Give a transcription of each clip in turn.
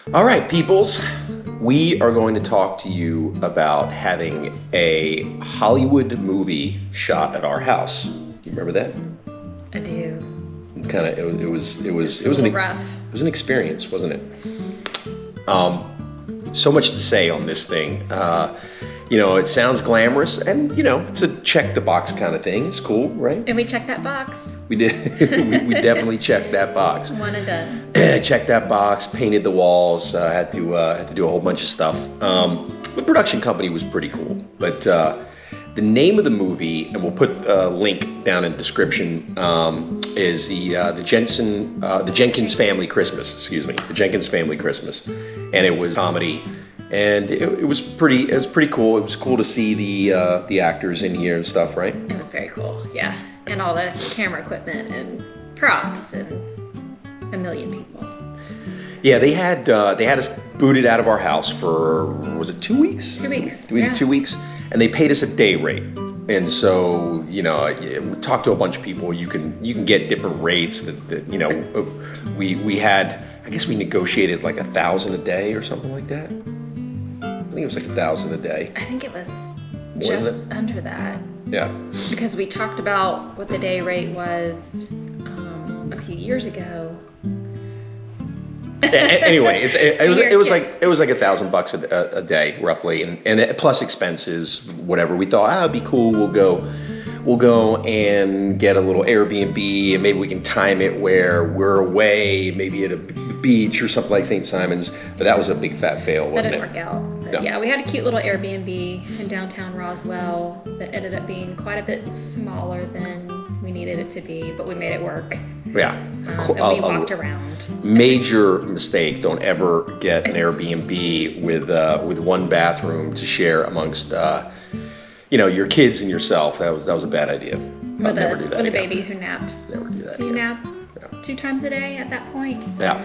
All right, peoples. We are going to talk to you about having a Hollywood movie shot at our house. You remember that? I do. Kind of. It A was little rough. it was an experience, wasn't it? So much to say on this thing. It sounds glamorous, and it's a check the box kind of thing. It's cool, right? And we checked that box. We did. we definitely checked that box. One and done. Checked that box, painted the walls, had to do a whole bunch of stuff. The production company was pretty cool, but the name of the movie, and we'll put a link down in the description, is the Jenkins Family Christmas. Excuse me, the Jenkins Family Christmas, and it was comedy, and it was pretty cool. It was cool to see the actors in here and stuff, right? It was very cool, yeah. And all the camera equipment and props and a million people. Yeah, they had us booted out of our house for, was it 2 weeks? 2 weeks. We did Yeah. 2 weeks, and they paid us a day rate. And so, we talked to a bunch of people. You can get different rates that we had. I guess we negotiated like 1,000 a day or something like that. I think it was like 1,000 a day. I think it was More than just under that. Yeah. Because we talked about what the day rate was a few years ago. Anyway, it was You're like kids. $1,000 a day roughly, and plus expenses, whatever. We thought, it'd be cool. We'll go and get a little Airbnb, and maybe we can time it where we're away, maybe at a beach or something like St. Simon's. But that was a big fat fail, That wasn't didn't it? work out. But No. yeah, we had a cute little Airbnb in downtown Roswell that ended up being quite a bit smaller than we needed it to be, but we made it work. Yeah. And we walked around. Major mistake. Don't ever get an Airbnb with one bathroom to share amongst your kids and yourself. That was a bad idea. I'll never do that With a again. baby who naps. Never do that Do you again. nap 2 times a day at that point? Yeah.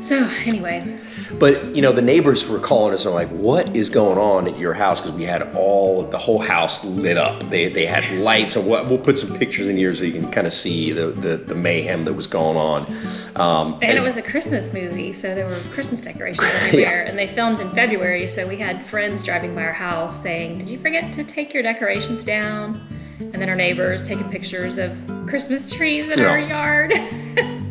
So anyway, But the neighbors were calling us and like, what is going on at your house? Because we had the whole house lit up. They had lights, and we'll put some pictures in here so you can kind of see the mayhem that was going on. and it was a Christmas movie, so there were Christmas decorations everywhere. And they filmed in February, so we had friends driving by our house saying, "Did you forget to take your decorations down?" And then our neighbors taking pictures of Christmas trees in our yard.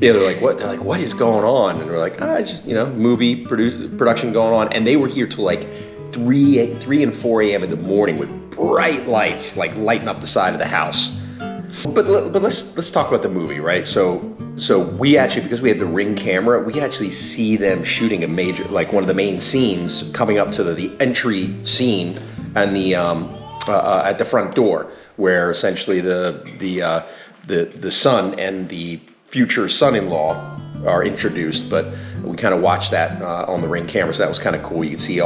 Yeah, they're like, what? They're like, what is going on? And we're like, it's just movie production going on. And they were here till like 3 and 4 a.m. in the morning with bright lights, like lighting up the side of the house. But let's talk about the movie, right? So we actually, because we had the Ring camera, we could actually see them shooting one of the main scenes coming up to the entry scene and the at the front door, where essentially the son and the future son-in-law are introduced. But we kind of watched that on the Ring camera, so that was kind of cool. You could see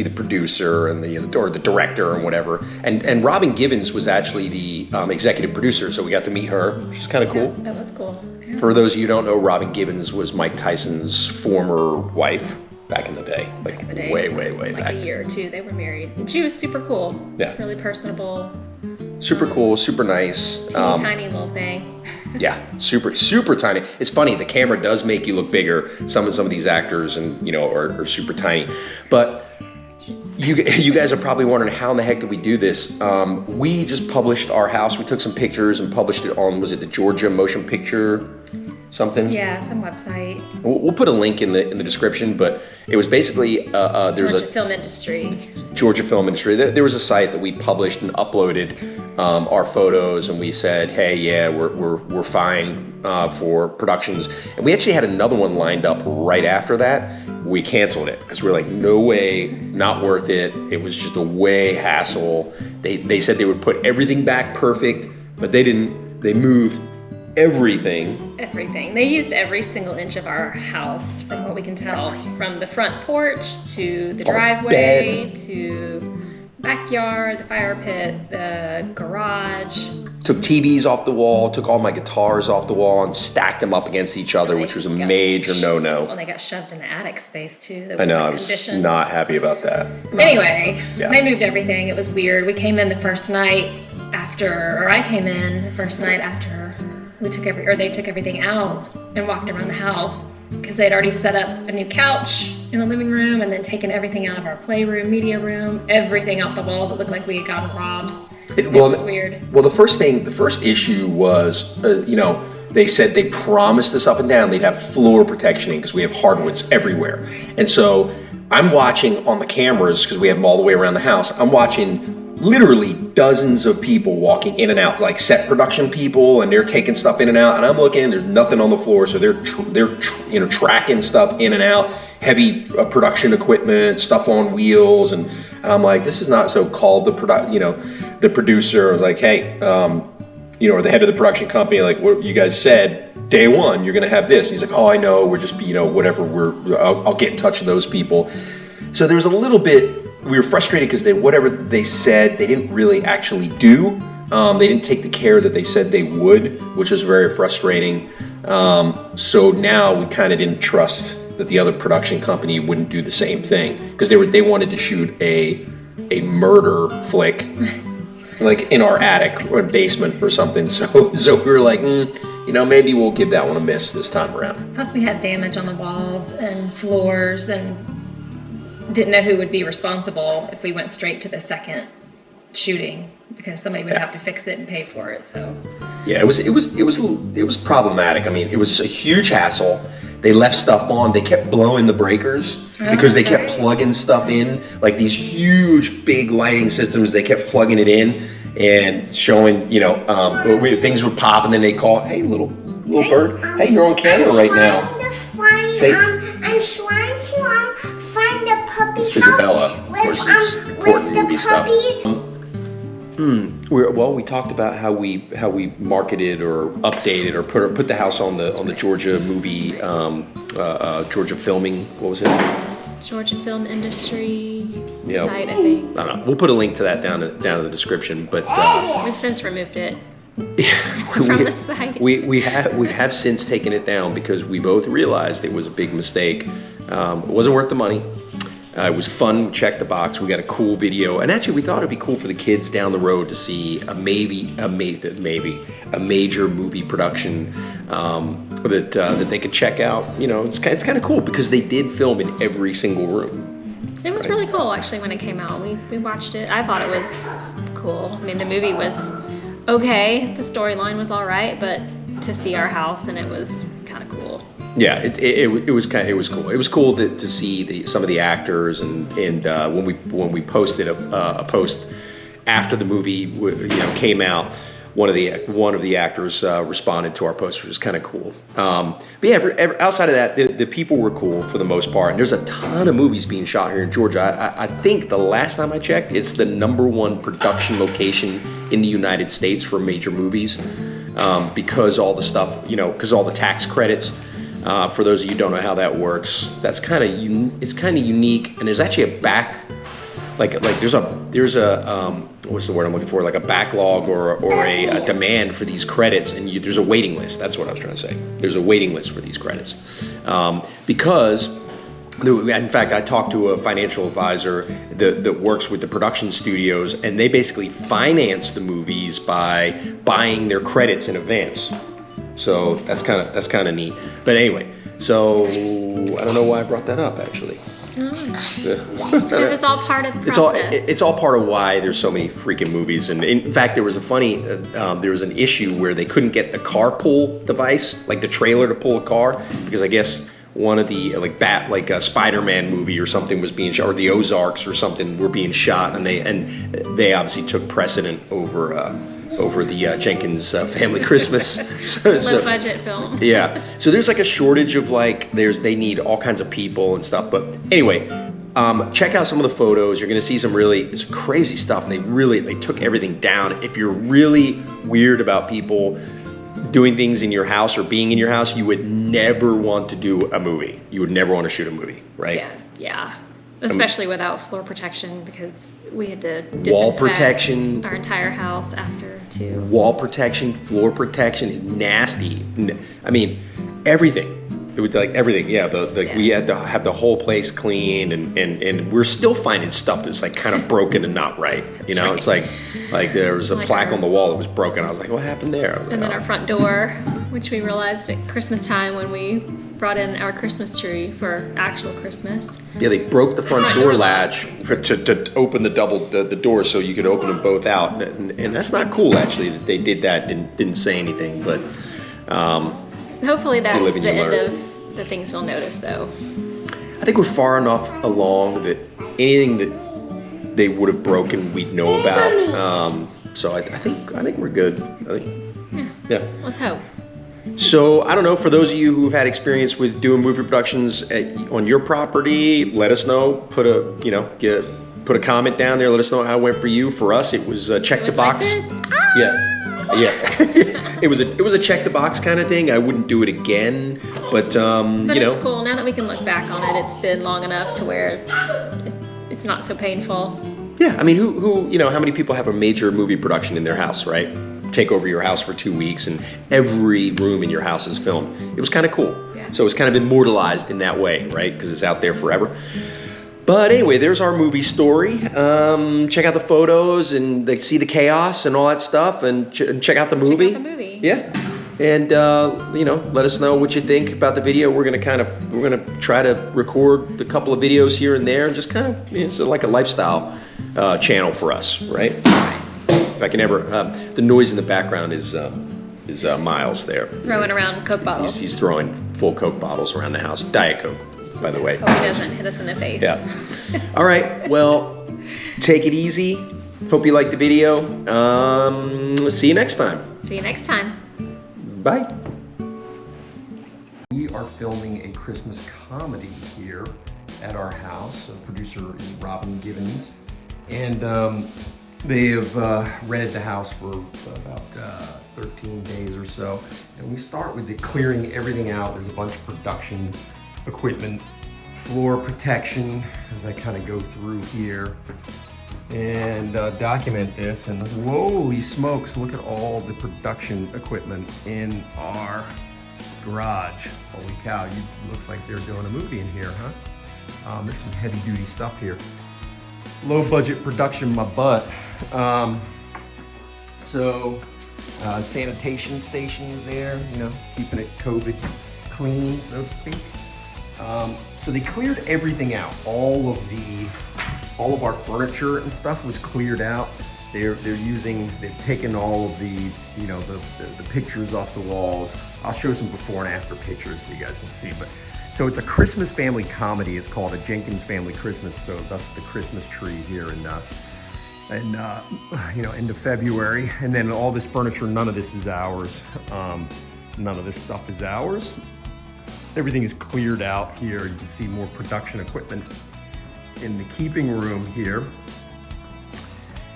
the producer and the director and whatever. And Robin Givens was actually the executive producer, so we got to meet her, which is kind of cool. That was cool. Yeah. For those of you who don't know, Robin Givens was Mike Tyson's former wife back in the day, like Back in the day. way Like back. a year or two, they were married. And she was super cool. Yeah. Really personable. Super cool, super nice. Teeny tiny little thing. Yeah, super tiny. It's funny, the camera does make you look bigger. Some of these actors are super tiny. But you guys are probably wondering, how in the heck did we do this? We just published our house. We took some pictures and published it on, was it the Georgia Motion Picture something? Yeah, some website. We'll put a link in the description, but it was basically there's Georgia a film industry. Georgia Film Industry. There was a site that we published and uploaded our photos, and we said, hey, yeah, we're fine for productions. And we actually had another one lined up right after that. We canceled it because we were like, no way, not worth it. It was just a way hassle. They said they would put everything back perfect, but they didn't. They moved everything. Everything. They used every single inch of our house, from what we can tell, from the front porch to the driveway to backyard, the fire pit, the garage. Took TVs off the wall, took all my guitars off the wall and stacked them up against each other, which was a major no-no. Well, they got shoved in the attic space too. I know, I was not happy about that. Anyway, Yeah. they moved everything. It was weird. We came in the first night I came in the first night after they took everything out and walked around the house. because they'd already set up a new couch in the living room and then taken everything out of our playroom, media room, everything out the walls. It looked like we had gotten robbed. It was weird. Well, the first issue was, they said they promised us up and down they'd have floor protection because we have hardwoods everywhere. And so I'm watching on the cameras, because we have them all the way around the house, I'm watching literally dozens of people walking in and out, like set production people, and they're taking stuff in and out, and I'm looking, there's nothing on the floor, so they're tracking stuff in and out, heavy production equipment, stuff on wheels, and I'm like, this is not. So called the producer. I was like, hey, or the head of the production company, like, what you guys said day one, you're gonna have this. And he's like, oh, I know, we're just, whatever, I'll get in touch with those people. So there was a little bit, we were frustrated because whatever they said, they didn't really actually do. They didn't take the care that they said they would, which was very frustrating. So now we kind of didn't trust that the other production company wouldn't do the same thing, because they wanted to shoot a murder flick, like in our attic or basement or something. So we were like, maybe we'll give that one a miss this time around. Plus we had damage on the walls and floors, and didn't know who would be responsible if we went straight to the second shooting, because somebody would have to fix it and pay for it. So yeah, it was problematic. I mean, it was a huge hassle. They left stuff on. They kept blowing the breakers because they kept plugging stuff in, like these huge big lighting systems. They kept plugging it in and showing, things would pop, and then they call, hey, little bird, hey, you're on camera right now. I'm trying to find the puppy. It's Isabella, of course, it's important movie stuff. We talked about how we marketed or updated or put the house on the Georgia movie, Georgia filming. What was it? Georgia Film Industry site, I think. I don't know. We'll put a link to that down in the description. But we've since removed it from the site. We have since taken it down because we both realized it was a big mistake. It wasn't worth the money. It was fun, check the box, we got a cool video, and actually we thought it'd be cool for the kids down the road to see a major movie production that they could check out. It's kind of cool because they did film in every single room. It was really cool actually when it came out. We watched it. I thought it was cool. I mean, the movie was okay, the storyline was all right, but to see our house, and it was kind of cool. Yeah, it was cool. It was cool to see some of the actors, and when we posted a post after the movie came out, one of the actors responded to our post, which was kind of cool. But yeah, outside of that, the people were cool for the most part. And there's a ton of movies being shot here in Georgia. I think the last time I checked, it's the #1 production location in the United States for major movies, because all the stuff, because all the tax credits. For those of you who don't know how that works, it's kind of unique, and there's actually a there's a what's the word I'm looking for? Like a backlog or a demand for these credits, and there's a waiting list. That's what I was trying to say. There's a waiting list for these credits, because in fact I talked to a financial advisor that works with the production studios, and they basically finance the movies by buying their credits in advance. So that's kind of neat. But anyway, so I don't know why I brought that up actually. Because it's all part of the process. It's all part of why there's so many freaking movies. And in fact, there was an issue where they couldn't get the car pull device, like the trailer to pull a car, because I guess one of the a Spider-Man movie or something was being shot, or the Ozarks or something were being shot, and they obviously took precedent over the Jenkins Family Christmas. Low budget film. Yeah. So there's like a shortage of they need all kinds of people and stuff. But anyway, check out some of the photos. You're gonna see it's crazy stuff. They took everything down. If you're really weird about people doing things in your house or being in your house, you would never want to do a movie. You would never want to shoot a movie, right? Yeah. Especially without floor protection, because we had to wall protection, our entire house after too. Wall protection, floor protection, nasty. I mean, everything. It was like everything, yeah. We had to have the whole place clean, and we're still finding stuff that's like kind of broken and not right. You know, it's like there was a plaque on the wall that was broken. I was like, what happened there? And then our front door, which we realized at Christmas time when we brought in our Christmas tree for actual Christmas. Yeah, they broke the front door latch to open the door so you could open them both out, and that's not cool actually that they did that. Didn't say anything, but. Hopefully that's the end of the things we'll notice, though. I think we're far enough along that anything that they would have broken, we'd know about. So I think we're good. Yeah. Let's hope. So I don't know. For those of you who've had experience with doing movie productions on your property, let us know. Put a comment down there. Let us know how it went for you. For us, it was check the box. Yeah. It was a check the box kind of thing. I wouldn't do it again, but it's cool now that we can look back on it. It's been long enough to where it's not so painful. Yeah, I mean, who how many people have a major movie production in their house, right? Take over your house for 2 weeks and every room in your house is filmed. It was kind of cool. Yeah. So it's kind of immortalized in that way, right? Because it's out there forever. But anyway, there's our movie story. Check out the photos and see the chaos and all that stuff, and check out the movie. Check out the movie. Yeah, and let us know what you think about the video. We're gonna try to record a couple of videos here and there, and just kind of it's like a lifestyle channel for us, right? If I can ever, the noise in the background is Miles there. Throwing around Coke bottles. He's throwing full Coke bottles around the house. Diet Coke, by the way. Hope he doesn't hit us in the face. Yeah. All right. Well, take it easy. Hope you liked the video. See you next time. See you next time. Bye. We are filming a Christmas comedy here at our house. The producer is Robin Givens. And they have rented the house for about 13 days or so. And we start with clearing everything out. There's a bunch of production equipment, floor protection, as I kind of go through here and document this. And holy smokes, look at all the production equipment in our garage. Holy cow, looks like they're doing a movie in here, huh? There's some heavy duty stuff here. Low budget production, my butt. Sanitation stations there, keeping it COVID clean, so to speak. So they cleared everything out. All of our furniture and stuff was cleared out. They've taken all of the pictures off the walls. I'll show some before and after pictures so you guys can see. So it's a Christmas family comedy. It's called A Jenkins Family Christmas. So thus the Christmas tree here in end of February. And then all this furniture, none of this is ours. None of this stuff is ours. Everything is cleared out here. You can see more production equipment in the keeping room here.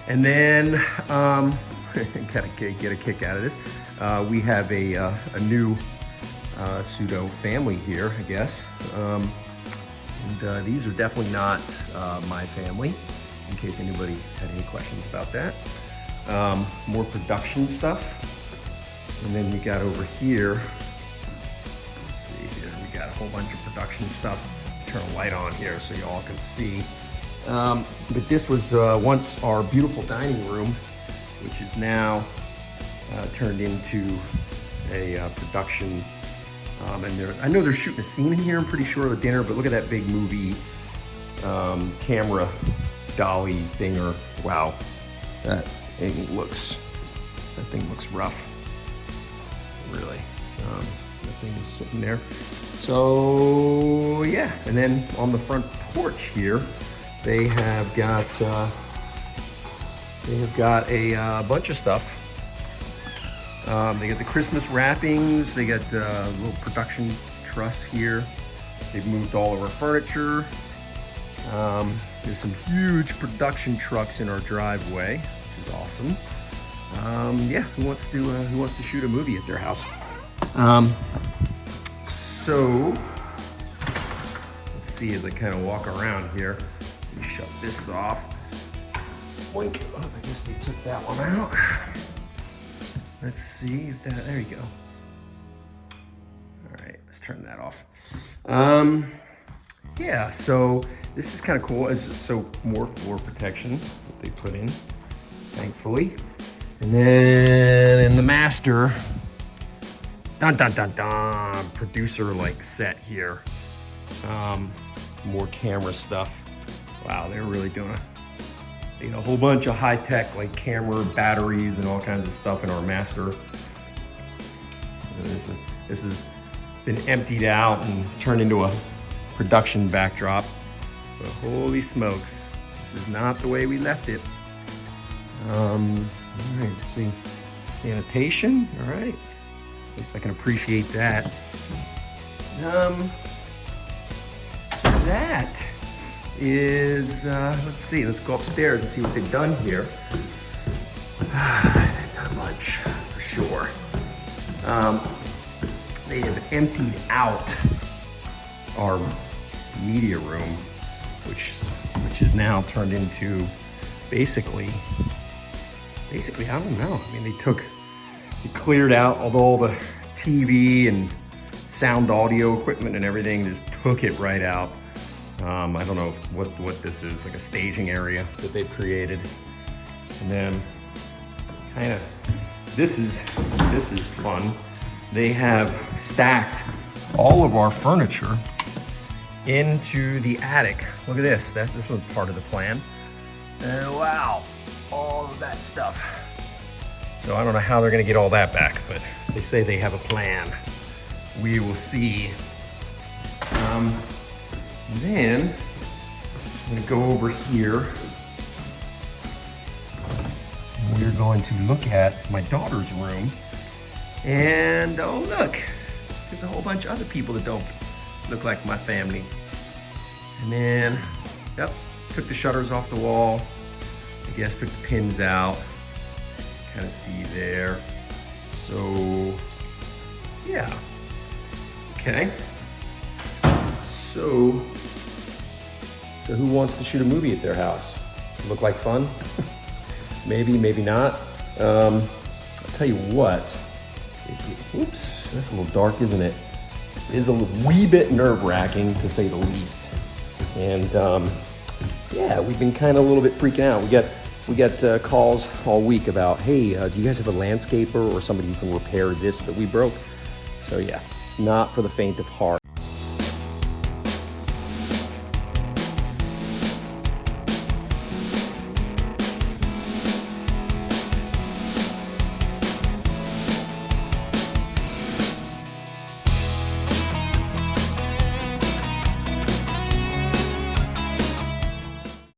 And then, gotta get a kick out of this. We have a new pseudo family here, I guess. These are definitely not my family, in case anybody had any questions about that. More production stuff. And then we got over here, let's see here, we got a whole bunch of production stuff. Turn a light on here so you all can see. But this was once our beautiful dining room, which is now turned into a production. And I know they're shooting a scene in here, I'm pretty sure, the dinner, but look at that big movie camera dolly thinger. Wow, that thing looks rough, really. That thing is sitting there. So yeah, and then on the front porch here, they have got a bunch of stuff. They got the Christmas wrappings. They got a little production truss here. They've moved all of our furniture. There's some huge production trucks in our driveway, which is awesome. Yeah, who wants to shoot a movie at their house? So let's see as I kind of walk around here. Let me shut this off. Boink. Oh, I guess they took that one out. Let's see if that, there you go. All right, let's turn that off. Yeah, so this is kind of cool. So more floor protection that they put in, thankfully. And then in the master, producer like set here. More camera stuff. Wow, they're really doing a whole bunch of high tech like camera batteries and all kinds of stuff in our master. And this has been emptied out and turned into a production backdrop. But holy smokes, this is not the way we left it. All right, see sanitation. All right, at least I can appreciate that. So that is, let's see, let's go upstairs and see what they've done here. They've done a bunch for sure. They have emptied out our media room, which is now turned into basically, I don't know. I mean, they cleared out all the TV and sound audio equipment and everything, just took it right out. I don't know what this is, like a staging area that they've created. And then kind of, this is fun. They have stacked all of our furniture into the attic. Look at this, this was part of the plan. And wow, all of that stuff. So I don't know how they're gonna get all that back, but they say they have a plan. We will see. Then I'm gonna go over here. And we're going to look at my daughter's room. And oh look, there's a whole bunch of other people that don't look like my family. And then, yep, took the shutters off the wall. I guess took the pins out. Kind of see there. So, yeah. Okay. So who wants to shoot a movie at their house? Look like fun? Maybe, maybe not. I'll tell you what. Oops, that's a little dark, isn't it? It is a wee bit nerve-wracking, to say the least. And yeah, we've been kind of a little bit freaking out. We got calls all week about, hey, do you guys have a landscaper or somebody who can repair this that we broke? So yeah, it's not for the faint of heart.